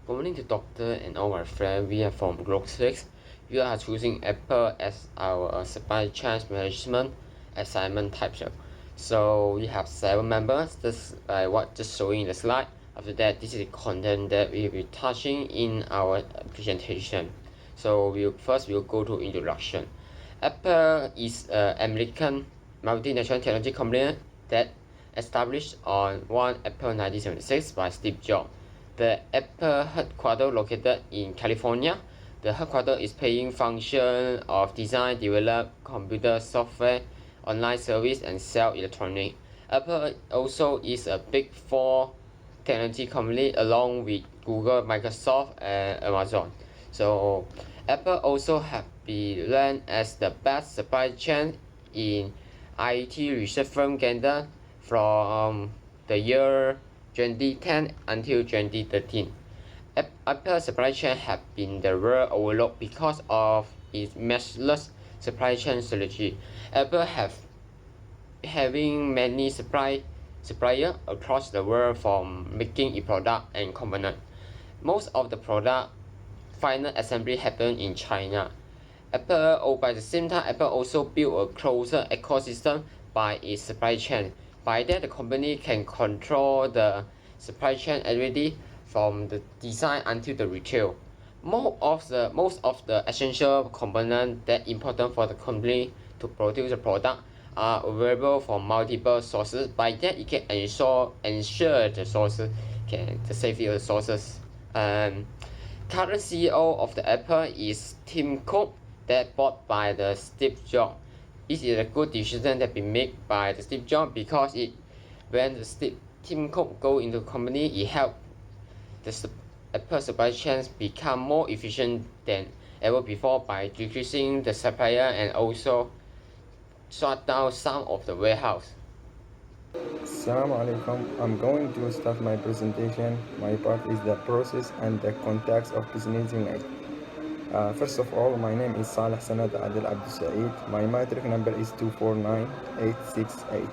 Good morning to doctor and all my friends. We are from Group 6. We are choosing Apple as our supply chain management assignment type. So we have 7 members. This what just showing the slide. After that, this is the content that we will be touching in our presentation. So we'll go to introduction. Apple is an American multinational technology company that established on 1 April 1976 by Steve Jobs. The Apple headquarters located in California. The headquarters is paying function of design, develop computer software, online service, and sell electronics. Apple also is a big four technology company along with Google, Microsoft, and Amazon. So Apple also have been ranked as the best supply chain in IT research firm Gander from the year 2010 until 2013. Apple supply chain have been the world overlooked because of its matchless supply chain strategy. Apple having many suppliers across the world from making its product and component. Most of the product final assembly happen in China. By the same time, Apple also built a closer ecosystem by its supply chain. By that, the company can control the supply chain already from the design until the retail. Most of the essential components that important for the company to produce the product are available from multiple sources. By that, it can ensure the sources the safety of the sources. Current CEO of the Apple is Tim Cook, that bought by the Steve Jobs. It is a good decision that been made by the Steve Jobs because when Tim Cook go into the company, it helped the Apple supply chains become more efficient than ever before by decreasing the supplier and also shut down some of the warehouse. Assalamu alaikum. I'm going to start my presentation. My part is the process and the context of business unit. First of all, my name is Saleh Sanad Adel Abdu Saeed. My matric number is 249868.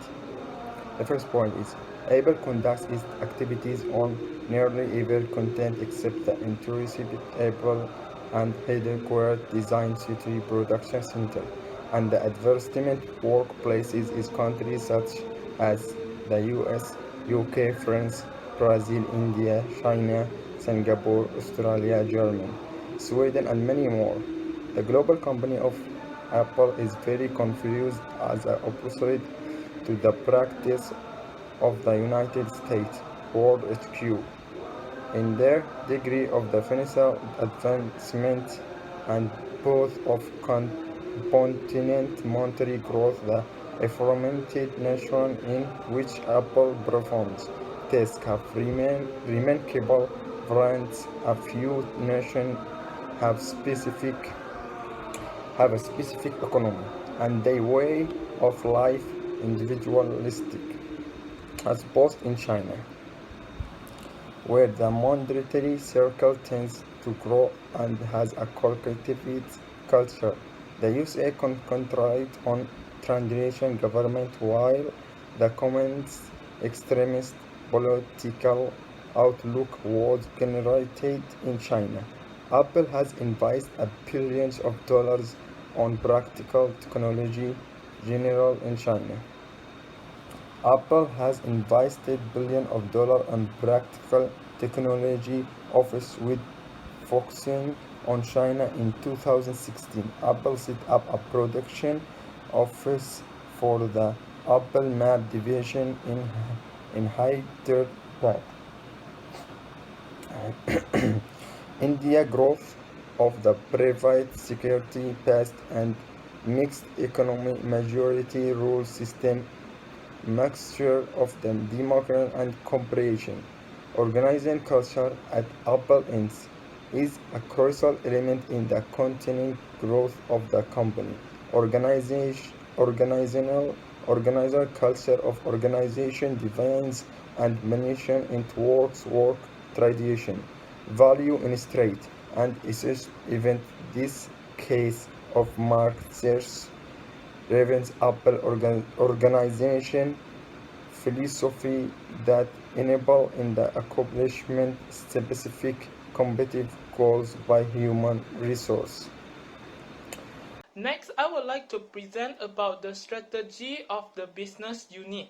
The first point is Apple conducts its activities on nearly every content except the intrusive Apple and headquartered Design City Production Center and the advertisement workplaces in countries such as the US, UK, France, Brazil, India, China, Singapore, Australia, Germany, Sweden, and many more. The global company of Apple is very confused as opposite to the practice of the United States World HQ. In their degree of the financial advancement and both of continent monetary growth, the aforementioned nation in which Apple performs tests have remained remarkable brands. A few nations have a specific economy and their way of life individualistic, as opposed in China, where the monetary circle tends to grow and has a cultivated culture. The USA concentrates on transition government while the communist extremist political outlook was generated in China. Apple has invested billions of dollars on practical technology general in China. Apple has invested billions of dollars on practical technology office with focusing on China. In 2016, Apple set up a production office for the Apple Map division in Hyderabad. India growth of the private security past and mixed economy majority rule system mixture of the democracy and cooperation. Organizing culture at Apple Inc. is a crucial element in the continuing growth of the company. Organizer culture of organization defines and mission into work tradition, value in straight, and event this case of Mark Sears Raven's Apple organization philosophy that enable in the accomplishment specific competitive goals by human resource. Next, I would like to present about the strategy of the business unit.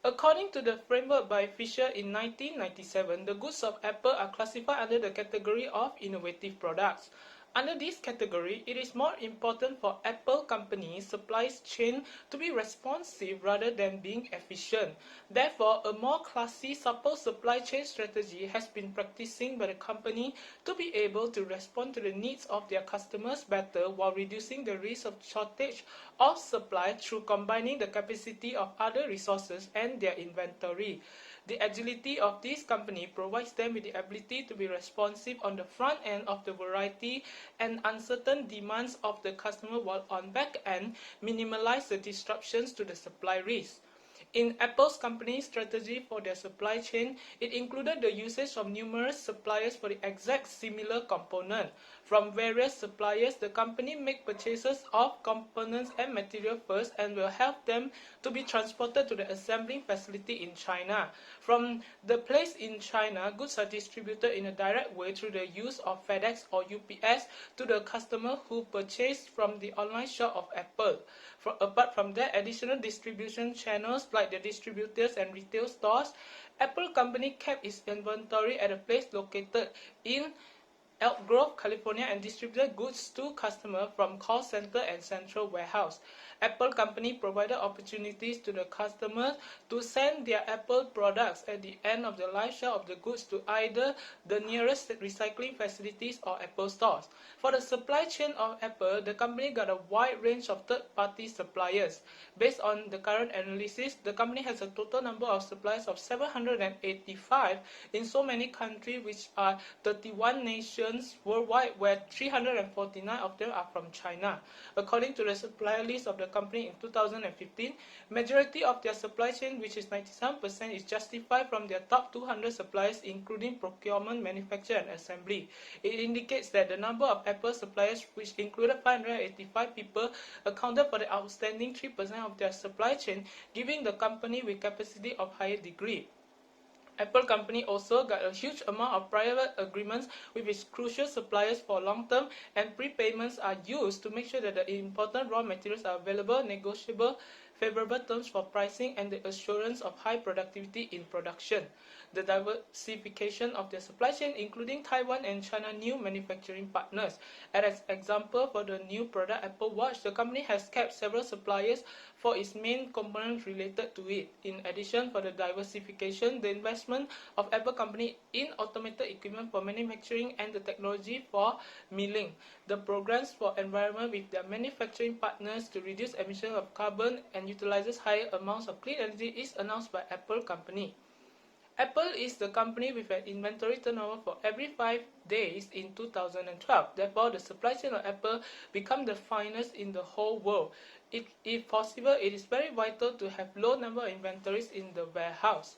According to the framework by Fisher in 1997, the goods of Apple are classified under the category of innovative products. Under this category, it is more important for Apple company's supply chain to be responsive rather than being efficient. Therefore, a more classy, supple supply chain strategy has been practicing by the company to be able to respond to the needs of their customers better while reducing the risk of shortage of supply through combining the capacity of other resources and their inventory. The agility of this company provides them with the ability to be responsive on the front end of the variety and uncertain demands of the customer, while on back end minimize the disruptions to the supply risk. In Apple's company strategy for their supply chain, it included the usage of numerous suppliers for the exact similar component. From various suppliers, the company makes purchases of components and material first and will help them to be transported to the assembling facility in China. From the place in China, goods are distributed in a direct way through the use of FedEx or UPS to the customer who purchased from the online shop of Apple. Apart from that, additional distribution channels like the distributors and retail stores, Apple company kept its inventory at a place located in Elk Grove, California, and distributed goods to customers from call center and central warehouse. Apple company provided opportunities to the customers to send their Apple products at the end of the life cycle of the goods to either the nearest recycling facilities or Apple stores. For the supply chain of Apple, the company got a wide range of third-party suppliers. Based on the current analysis, the company has a total number of suppliers of 785 in so many countries, which are 31 nations worldwide, where 349 of them are from China. According to the supplier list of the company in 2015, majority of their supply chain, which is 97%, is justified from their top 200 suppliers, including procurement, manufacture, and assembly. It indicates that the number of Apple suppliers, which included 585 people, accounted for the outstanding 3% of their supply chain, giving the company with capacity of higher degree. Apple company also got a huge amount of private agreements with its crucial suppliers for long term, and prepayments are used to make sure that the important raw materials are available, negotiable, favorable terms for pricing, and the assurance of high productivity in production. The diversification of their supply chain, including Taiwan and China new manufacturing partners. As an example, for the new product Apple Watch, the company has kept several suppliers for its main components related to it. In addition, for the diversification, the investment of Apple company in automated equipment for manufacturing and the technology for milling. The programs for environment with their manufacturing partners to reduce emission of carbon and utilizes higher amounts of clean energy is announced by Apple company. Apple is the company with an inventory turnover for every 5 days in 2012. Therefore, the supply chain of Apple become the finest in the whole world. If possible, it is very vital to have low number of inventories in the warehouse.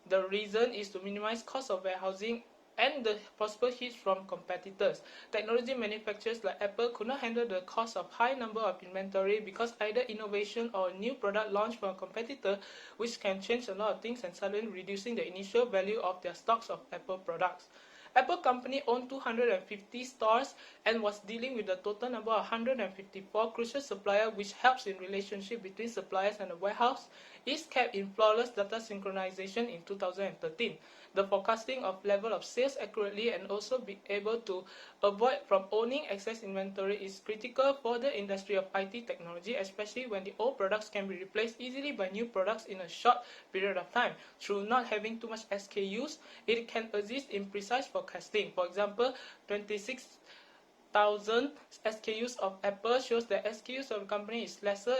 The reason is to minimize cost of warehousing and the possible hits from competitors. Technology manufacturers like Apple could not handle the cost of high number of inventory because either innovation or a new product launched from a competitor, which can change a lot of things and suddenly reducing the initial value of their stocks of Apple products. Apple company owned 250 stores and was dealing with a total number of 154 crucial suppliers, which helps in relationship between suppliers and the warehouse, is kept in flawless data synchronization in 2013. The forecasting of level of sales accurately and also be able to avoid from owning excess inventory is critical for the industry of IT technology, especially when the old products can be replaced easily by new products in a short period of time. Through not having too much SKUs, it can assist in precise forecasting. For example, 26,000 SKUs of Apple shows that SKUs of the company is lesser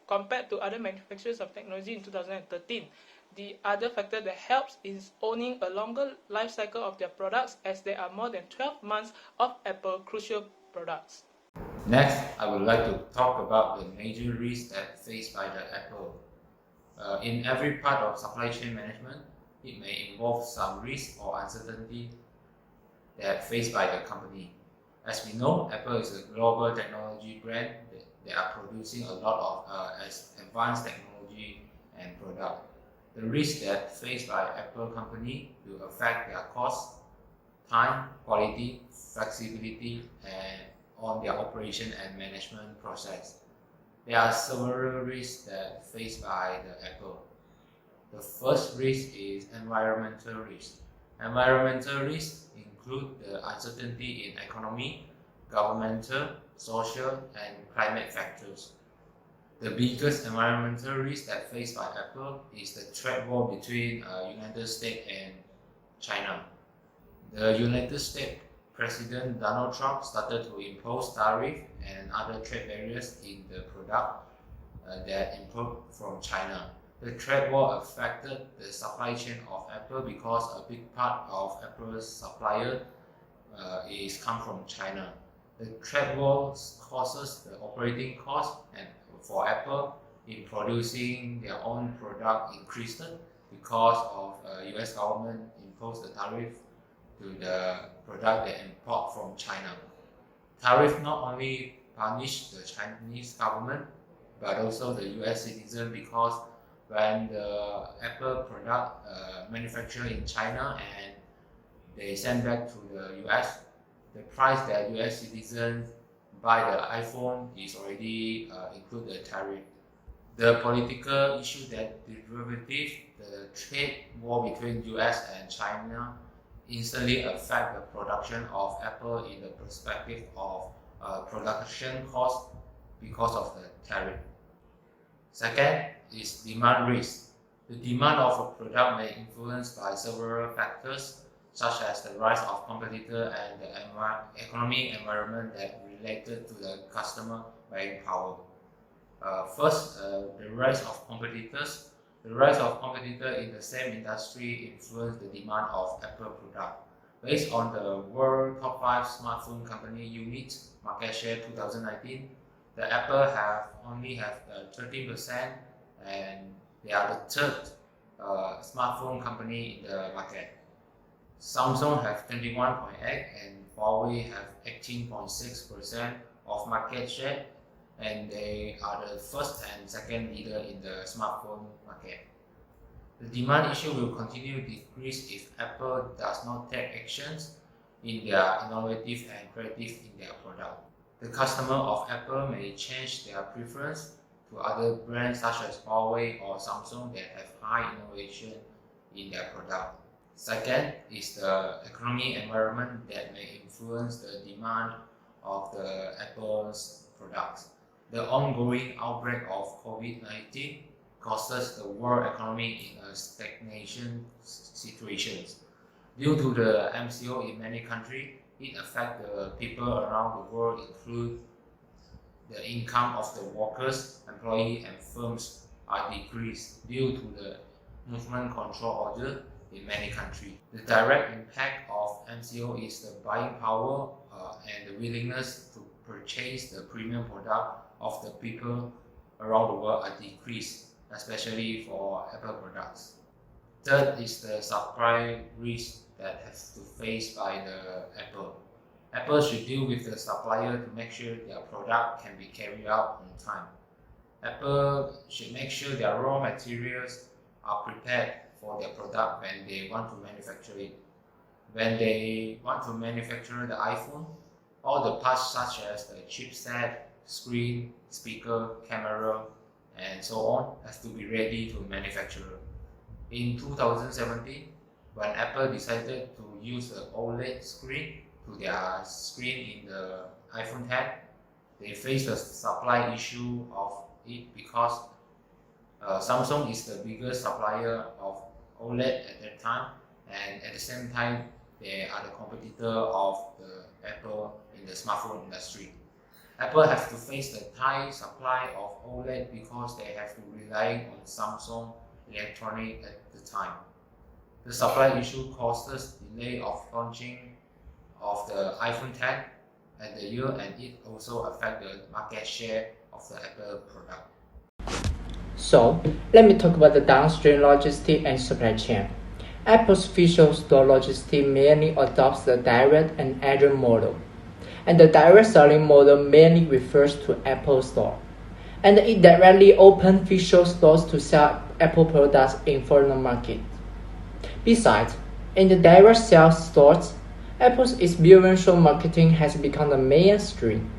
compared to other manufacturers of technology in 2013. The other factor that helps is owning a longer life cycle of their products, as there are more than 12 months of Apple crucial products. Next, I would like to talk about the major risks that faced by the Apple. In every part of supply chain management, it may involve some risk or uncertainty that faced by the company. As we know, Apple is a global technology brand that are producing a lot of advanced technology and product. The risk that faced by Apple company will affect their cost, time, quality, flexibility, and on their operation and management process. There are several risks that faced by the Apple. The first risk is environmental risk. Environmental risks include the uncertainty in economy, governmental, social, and climate factors. The biggest environmental risk that faced by Apple is the trade war between United States and China. The United States President Donald Trump started to impose tariff and other trade barriers in the product that import from China. The trade war affected the supply chain of Apple because a big part of Apple's supplier is come from China. The trade war causes the operating cost and for Apple in producing their own product increased because of US government imposed the tariff to the product they import from China. Tariff not only punish the Chinese government but also the US citizen, because when the Apple product manufactured in China and they send back to the US, the price that US citizens buy the iPhone is already include the tariff. The political issue that derivative the trade war between US and China instantly affect the production of Apple in the perspective of production cost because of the tariff. Second is demand risk. The demand of a product may influence by several factors, such as the rise of competitor and the economic environment that related to the customer buying power. First, the rise of competitors. The rise of competitors in the same industry influence the demand of Apple product. Based on the World Top 5 Smartphone Company Unit Market Share 2019, the Apple only have 13%, and they are the third smartphone company in the market. Samsung have 21.8% and Huawei have 18.6% of market share, and they are the first and second leader in the smartphone market. The demand issue will continue to decrease if Apple does not take actions in their innovative and creative in their product. The customer of Apple may change their preference to other brands such as Huawei or Samsung that have high innovation in their product. Second is the economic environment that may influence the demand of the Apple's products. The ongoing outbreak of COVID-19 causes the world economy in a stagnation situation. Due to the MCO in many countries, it affects the people around the world, include the income of the workers, employees, and firms are decreased due to the movement control order in many countries. The direct impact of MCO is the buying power and the willingness to purchase the premium product of the people around the world are decreased, especially for Apple products. Third is the supply risk that has to face by the Apple. Apple should deal with the supplier to make sure their product can be carried out on time. Apple should make sure their raw materials are prepared for their product when they want to manufacture it. When they want to manufacture the iPhone, all the parts such as the chipset, screen, speaker, camera, and so on has to be ready to manufacture. In 2017, when Apple decided to use the OLED screen to their screen in the iPhone 10, they faced a supply issue of it because Samsung is the biggest supplier of OLED at that time, and at the same time, they are the competitor of the Apple in the smartphone industry. Apple has to face the tight supply of OLED because they have to rely on Samsung electronics at the time. The supply issue causes delay of launching of the iPhone 10 at the year, and it also affects the market share of the Apple product. So, let me talk about the downstream logistics and supply chain. Apple's physical store logistics mainly adopts the direct and agile model. And the direct selling model mainly refers to Apple Store. And it directly opens physical stores to sell Apple products in foreign markets. Besides, in the direct sales stores, Apple's experiential marketing has become the mainstream,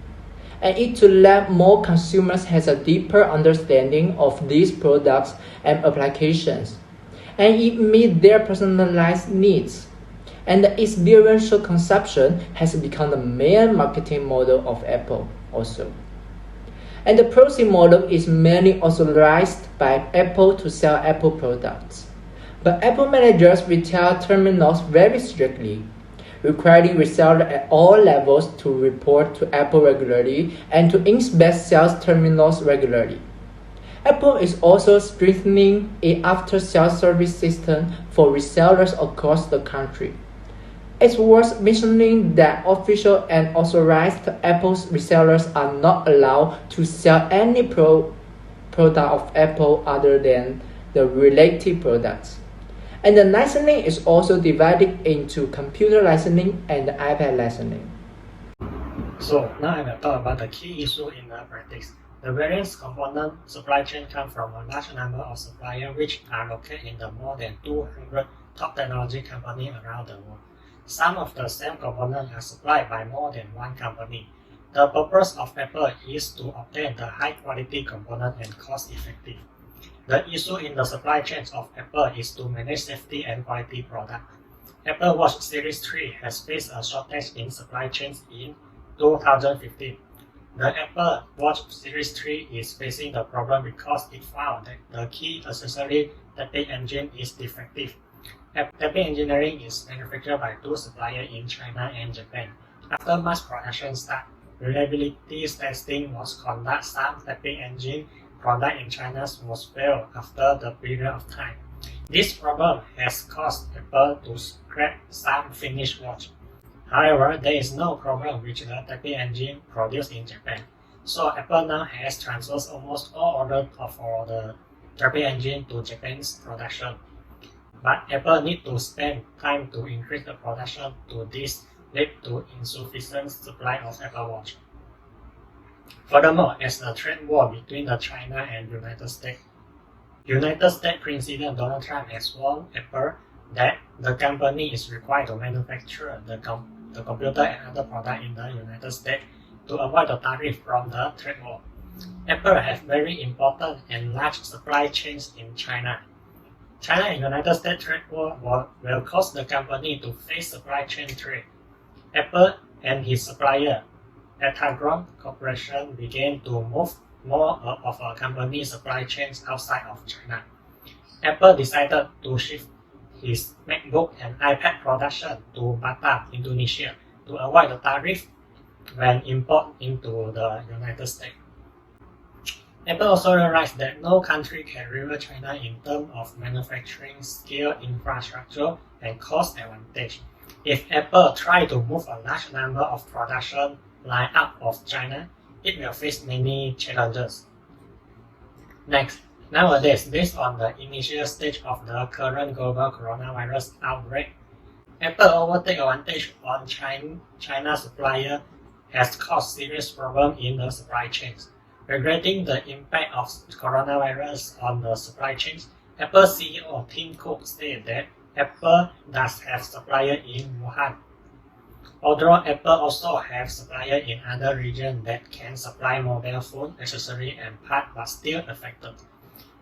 and it to let more consumers has a deeper understanding of these products and applications, and it meet their personalized needs. And the experiential consumption has become the main marketing model of Apple also. And the pricing model is mainly authorized by Apple to sell Apple products. But Apple managers retail terminals very strictly, requiring resellers at all levels to report to Apple regularly and to inspect sales terminals regularly. Apple is also strengthening its after-sales service system for resellers across the country. It's worth mentioning that official and authorized Apple resellers are not allowed to sell any product of Apple other than the related products. And the licensing is also divided into computer licensing and iPad licensing. So now I will talk about the key issue in the practice. The various component supply chain come from a large number of suppliers which are located in the more than 200 top technology companies around the world. Some of the same components are supplied by more than one company. The purpose of Apple is to obtain the high quality component and cost effective. The issue in the supply chains of Apple is to manage safety and quality product. Apple Watch Series 3 has faced a shortage in supply chains in 2015. The Apple Watch Series 3 is facing the problem because it found that the key accessory tapping engine is defective. Tapping engineering is manufactured by two suppliers in China and Japan. After mass production start, reliability testing was conducted. Some tapping engine product in China was failed after the period of time. This problem has caused Apple to scrap some finished watch. However, there is no problem with the tapping engine produced in Japan. So Apple now has transferred almost all orders for the tapping engine to Japan's production. But Apple needs to spend time to increase the production to this lead to insufficient supply of Apple Watch. Furthermore, as the trade war between China and United States President Donald Trump has warned Apple that the company is required to manufacture the computer and other products in the United States to avoid the tariff from the trade war. Apple has very important and large supply chains in China. China and United States trade war will cause the company to face supply chain threat. Apple and his supplier, Atagron Corporation, began to move more of a company's supply chains outside of China. Apple decided to shift his MacBook and iPad production to Batam, Indonesia, to avoid the tariff when import into the United States. Apple also realized that no country can rival China in terms of manufacturing scale, infrastructure, and cost advantage. If Apple tries to move a large number of production line out of China, it will face many challenges. Next, nowadays, based on the initial stage of the current global coronavirus outbreak, Apple overtake advantage on China's supplier has caused serious problems in the supply chains. Regarding the impact of coronavirus on the supply chains, Apple CEO Tim Cook said that Apple does have suppliers in Wuhan. Although Apple also has suppliers in other regions that can supply mobile phone, accessories, and parts but still affected.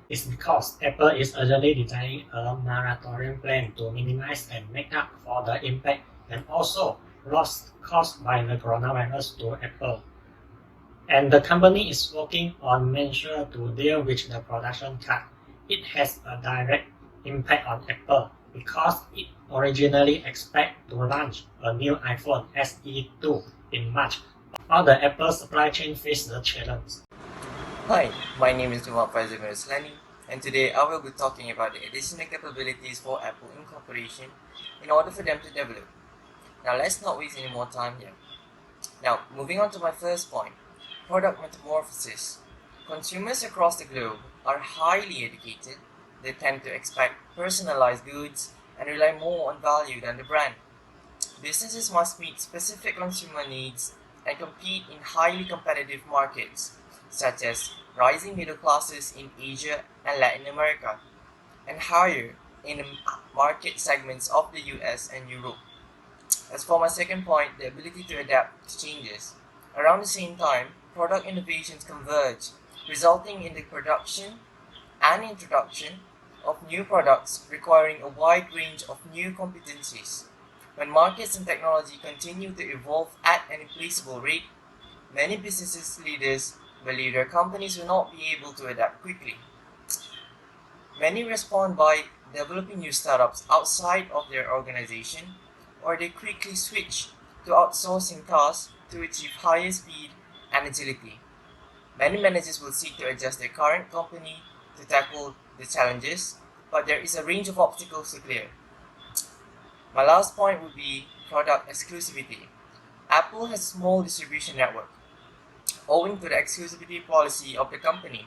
It's because Apple is urgently designing a moratorium plan to minimize and make up for the impact and also loss caused by the coronavirus to Apple. And the company is working on measures to deal with the production cut. It has a direct impact on Apple because it originally expected to launch a new iPhone SE2 in March. All the Apple supply chain face the challenge. Hi, my name is FAIZAL ROSLANI, and today I will be talking about the additional capabilities for Apple Incorporation in order for them to develop. Now let's not waste any more time here. Now, moving on to my first point, product metamorphosis. Consumers across the globe are highly educated. They tend to expect personalized goods and rely more on value than the brand. Businesses must meet specific consumer needs and compete in highly competitive markets, such as rising middle classes in Asia and Latin America. and higher in the market segments of the US and Europe. As for my second point, the ability to adapt to changes. Around the same time, product innovations converge, resulting in the production and introduction of new products requiring a wide range of new competencies. When markets and technology continue to evolve at an irreplaceable rate, many business leaders believe their companies will not be able to adapt quickly. Many respond by developing new startups outside of their organization, or they quickly switch to outsourcing tasks to achieve higher speed and agility. Many managers will seek to adjust their current company to tackle the challenges, but there is a range of obstacles to clear. My last point would be product exclusivity. Apple has a small distribution network, owing to the exclusivity policy of the company.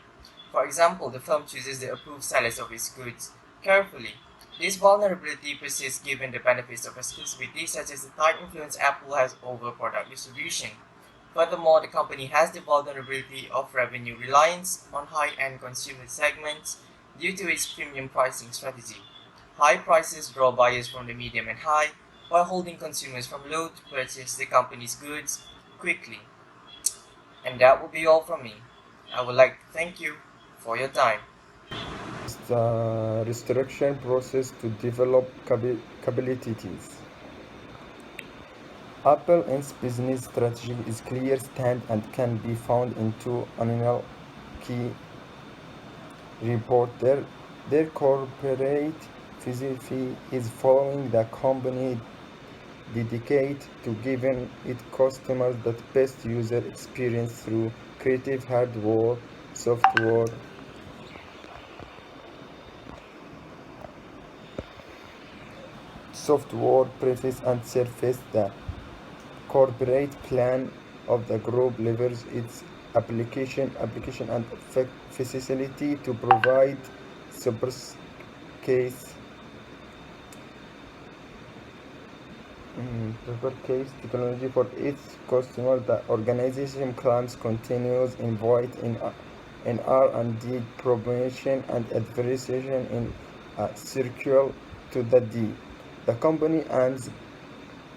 For example, the firm chooses the approved sellers of its goods carefully. This vulnerability persists given the benefits of exclusivity, such as the tight influence Apple has over product distribution. Furthermore, the company has the vulnerability of revenue reliance on high-end consumer segments due to its premium pricing strategy. High prices draw buyers from the medium and high, while holding consumers from low to purchase the company's goods quickly. And that will be all from me. I would like to thank you for your time. The restructuring process to develop capabilities. Apple's business strategy is clear stand and can be found in two annual key reports. Their corporate philosophy is following the company dedicated to giving its customers the best user experience through creative hardware, software, preface and surface. The corporate plan of the group leverages its application and facility to provide super case technology for its customers. The organization claims continuous invite in R&D promotion and advertising in a circle to the D. The company aims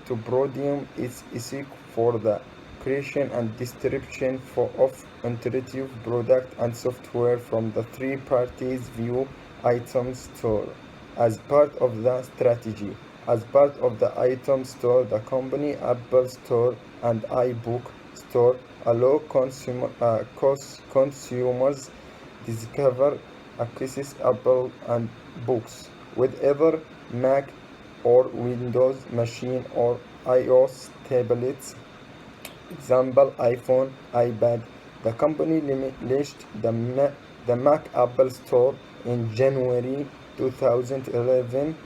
to broaden its ethic for the creation and distribution of intuitive product and software from the three parties view item store. As part of the strategy, as part of the item store, the company Apple Store and iBook Store allow consumers discover access Apple and books with either Mac or Windows machine or iOS tablets, example iPhone, iPad. The company launched the Mac Apple Store in January 2011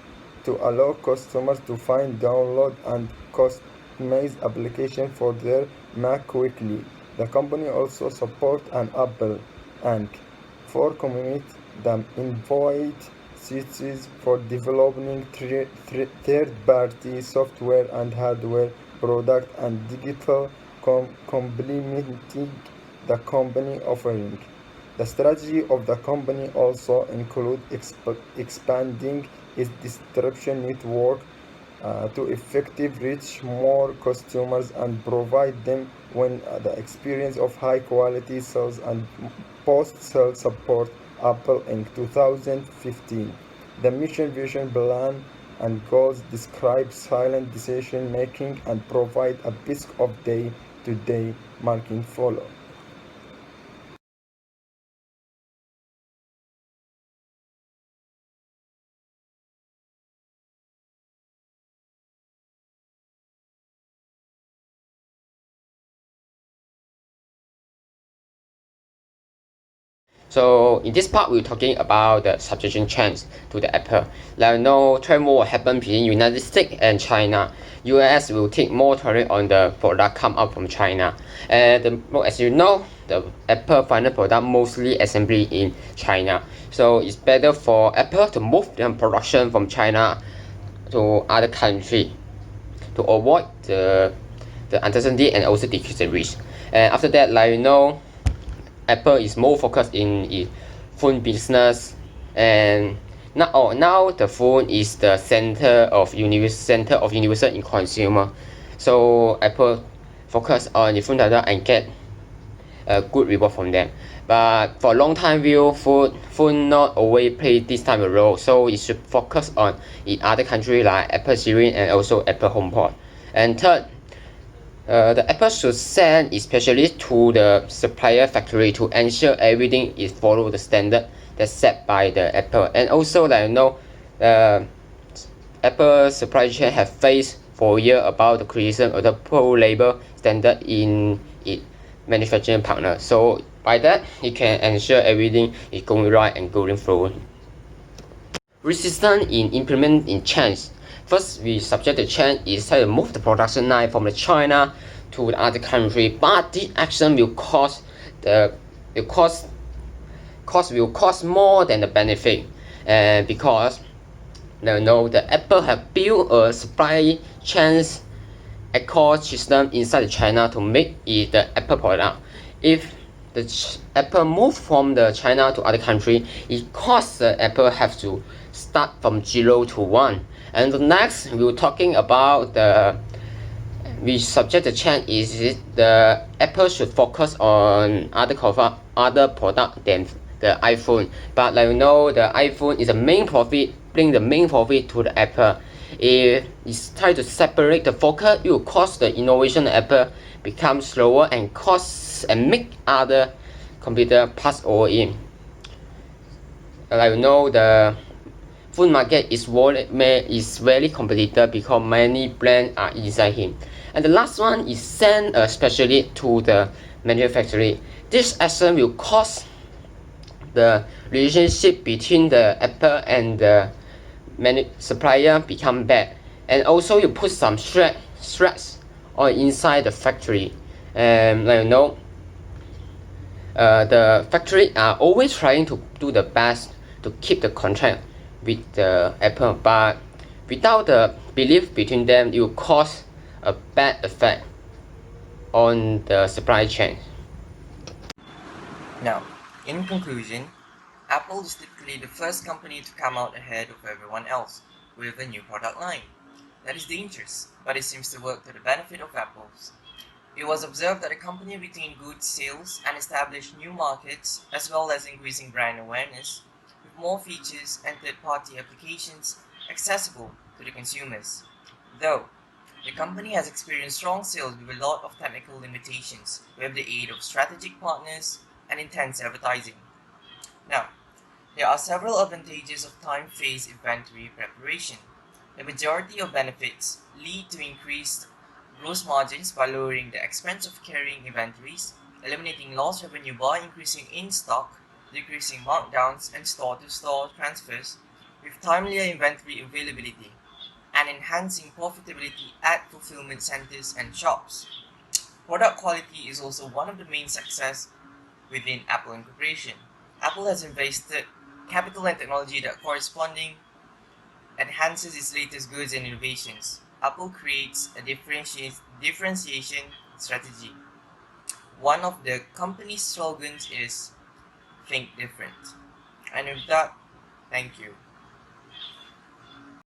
to allow customers to find, download, and customize applications for their Mac quickly. The company also supports an Apple Inc. for community that invite cities for developing third-party software and hardware products and digital complementing the company offering. The strategy of the company also includes expanding its distribution network to effectively reach more customers and provide them with the experience of high-quality sales and post-sale support. Apple in 2015. The mission, vision, plan, and goals describe silent decision making and provide a bit of day-to-day marketing follow. So in this part, we're talking about the substitution chance to the Apple. Like no trade war will happen between United States and China. US will take more tariff on the product come out from China. And as you know, the Apple final product mostly assembly in China. So it's better for Apple to move their production from China to other country to avoid the uncertainty and also decrease the risk. And after that, like you know, Apple is more focused in its phone business, and Now the phone is the center of universal in consumer. So Apple focus on the phone data and get a good reward from them. But for long time view, phone not always play this type of role. So it should focus on in other country like Apple Series and also Apple HomePod. And third, the Apple should send especially to the supplier factory to ensure everything is follow the standard that's set by the Apple. And also like Apple supply chain have faced for years about the criticism of the poor labor standard in its manufacturing partner. So by that, it can ensure everything is going right and going through. Resistance in implementing change. First, we subject the change is try to move the production line from the China to the other country, but this action will cost more than the benefit, and because the Apple have built a supply chain ecosystem inside China to make it the Apple product. If the Apple move from the China to other country, it costs the Apple have to start from 0 to 1. And the next we're talking about we subject the change is the Apple should focus on other product than the iPhone. But the iPhone is the main profit, bring the main profit to the Apple. If it's try to separate the focus, it will cause the innovation of Apple become slower and costs and make other computer pass over in. The phone market is very competitive because many brands are inside him. And the last one is send a specialist to the manufacturing. This action will cause the relationship between the Apple and the supplier become bad. And also you put some stress on inside the factory. And the factory are always trying to do the best to keep the contract with the Apple, but without the belief between them, it will cause a bad effect on the supply chain. Now, in conclusion, Apple is typically the first company to come out ahead of everyone else with a new product line. That is dangerous, but it seems to work to the benefit of Apple. It was observed that the company retained good sales and established new markets as well as increasing brand awareness with more features and third-party applications accessible to the consumers. Though, the company has experienced strong sales with a lot of technical limitations with the aid of strategic partners and intense advertising. Now, there are several advantages of time-phase inventory preparation. The majority of benefits lead to increased gross margins by lowering the expense of carrying inventories, eliminating lost revenue by increasing in-stock, decreasing markdowns and store-to-store transfers with timelier inventory availability, and enhancing profitability at fulfillment centers and shops. Product quality is also one of the main success within Apple Incorporation. Apple has invested capital and technology that corresponding enhances its latest goods and innovations. Apple creates a differentiation strategy. One of the company's slogans is "Think Different." And with that, thank you.